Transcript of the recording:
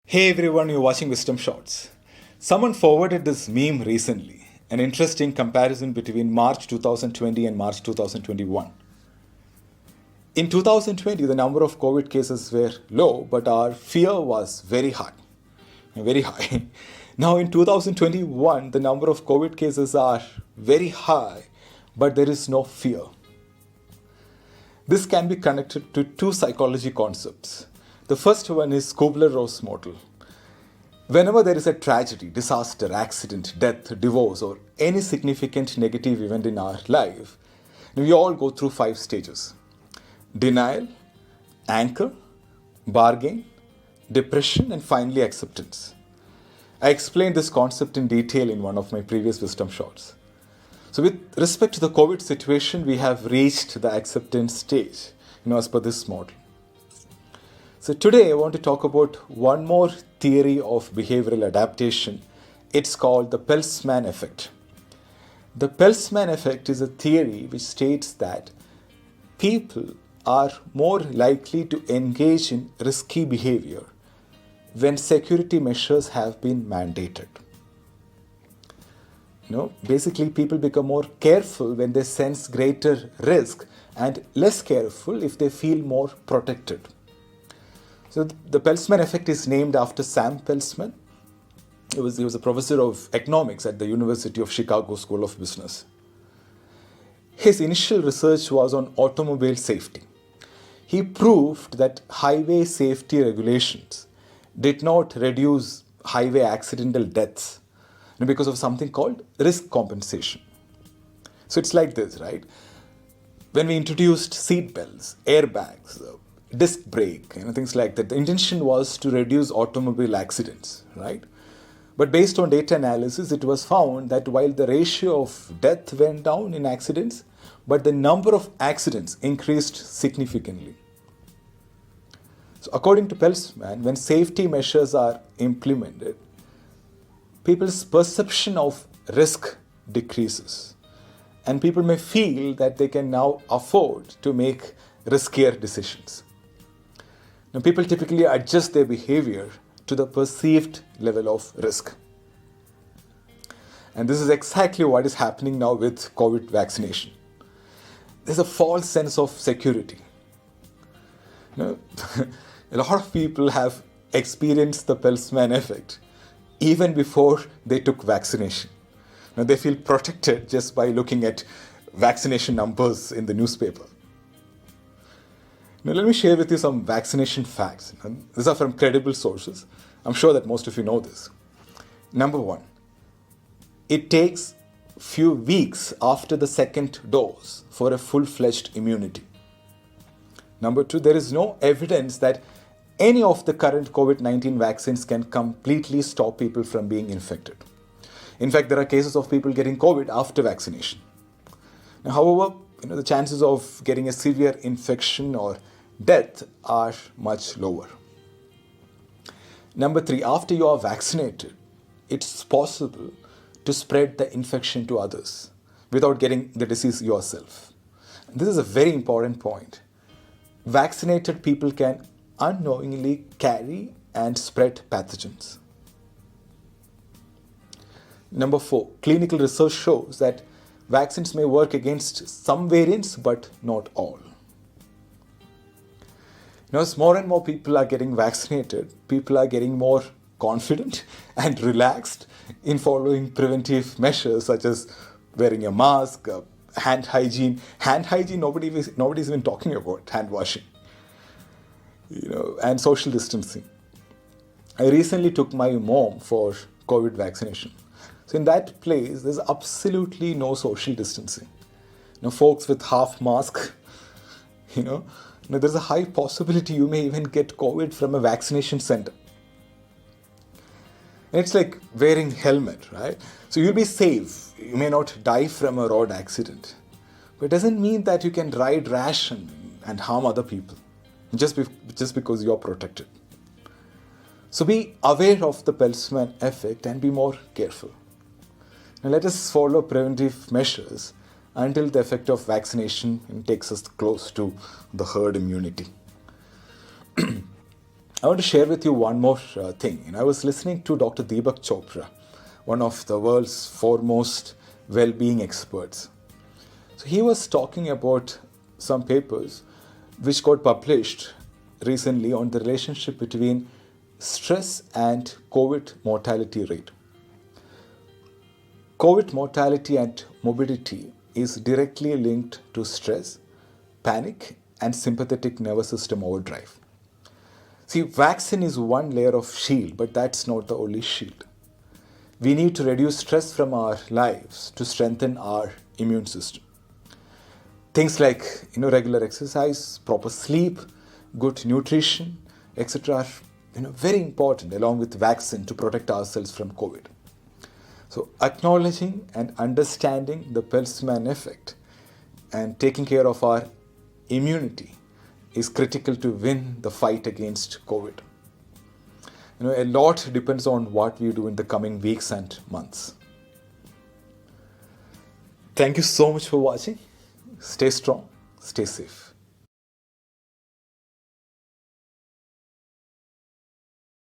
Hey everyone, you're watching Wisdom Shots. Someone forwarded this meme recently, an interesting comparison between March 2020 and March 2021. In 2020, the number of COVID cases were low, but our fear was very high. Very high. Now in 2021, the number of COVID cases are very high, but there is no fear. This can be connected to two psychology concepts. The first one is Kubler-Ross model. Whenever there is a tragedy, disaster, accident, death, divorce, or any significant negative event in our life, we all go through 5 stages: denial, anchor, bargain, depression, and finally acceptance. I explained this concept in detail in one of my previous wisdom shots. So, with respect to the COVID situation, we have reached the acceptance stage, as per this model. So, today I want to talk about one more theory of behavioral adaptation. It's called the Peltzman effect. The Peltzman effect is a theory which states that people are more likely to engage in risky behavior when security measures have been mandated. Basically, people become more careful when they sense greater risk and less careful if they feel more protected. So the Peltzman effect is named after Sam Peltzman. He was a professor of economics at the University of Chicago School of Business. His initial research was on automobile safety. He proved that highway safety regulations did not reduce highway accidental deaths because of something called risk compensation. So it's like this, right? When we introduced seat belts, airbags, disc brake, things like that, the intention was to reduce automobile accidents, right? But based on data analysis, it was found that while the ratio of death went down in accidents, but the number of accidents increased significantly. So according to Peltzman, when safety measures are implemented, people's perception of risk decreases, and people may feel that they can now afford to make riskier decisions. Now, people typically adjust their behavior to the perceived level of risk. And this is exactly what is happening now with COVID vaccination. There's a false sense of security. A lot of people have experienced the Peltzman effect even before they took vaccination. Now, they feel protected just by looking at vaccination numbers in the newspaper. Now, let me share with you some vaccination facts. These are from credible sources. I'm sure that most of you know this. Number one, it takes few weeks after the second dose for a full-fledged immunity. Number two, there is no evidence that any of the current COVID-19 vaccines can completely stop people from being infected. In fact, there are cases of people getting COVID after vaccination. Now, however, the chances of getting a severe infection or death are much lower. Number three, after you are vaccinated, it's possible to spread the infection to others without getting the disease yourself. This is a very important point. Vaccinated people can unknowingly carry and spread pathogens. Number four, clinical research shows that vaccines may work against some variants, but not all. As more and more people are getting vaccinated, people are getting more confident and relaxed in following preventive measures such as wearing a mask, hand hygiene. Hand hygiene, nobody's even talking about hand washing. And social distancing. I recently took my mom for COVID vaccination. So in that place, there's absolutely no social distancing. Folks with half mask, there's a high possibility you may even get COVID from a vaccination center. And it's like wearing helmet, right? So you'll be safe. You may not die from a road accident. But it doesn't mean that you can ride rash and harm other people just because you're protected. So be aware of the Peltzman effect and be more careful. Now let us follow preventive measures until the effect of vaccination takes us close to the herd immunity. I want to share with you one more thing. I was listening to Dr. Deepak Chopra, one of the world's foremost well-being experts. So he was talking about some papers which got published recently on the relationship between stress and COVID mortality rate. COVID mortality and morbidity is directly linked to stress, panic, and sympathetic nervous system overdrive. See, vaccine is one layer of shield, but that's not the only shield. We need to reduce stress from our lives to strengthen our immune system. Things like regular exercise, proper sleep, good nutrition, etc. are very important along with vaccine to protect ourselves from COVID. So acknowledging and understanding the Peltzman effect and taking care of our immunity is critical to win the fight against COVID. A lot depends on what we do in the coming weeks and months. Thank you so much for watching. Stay strong, stay safe.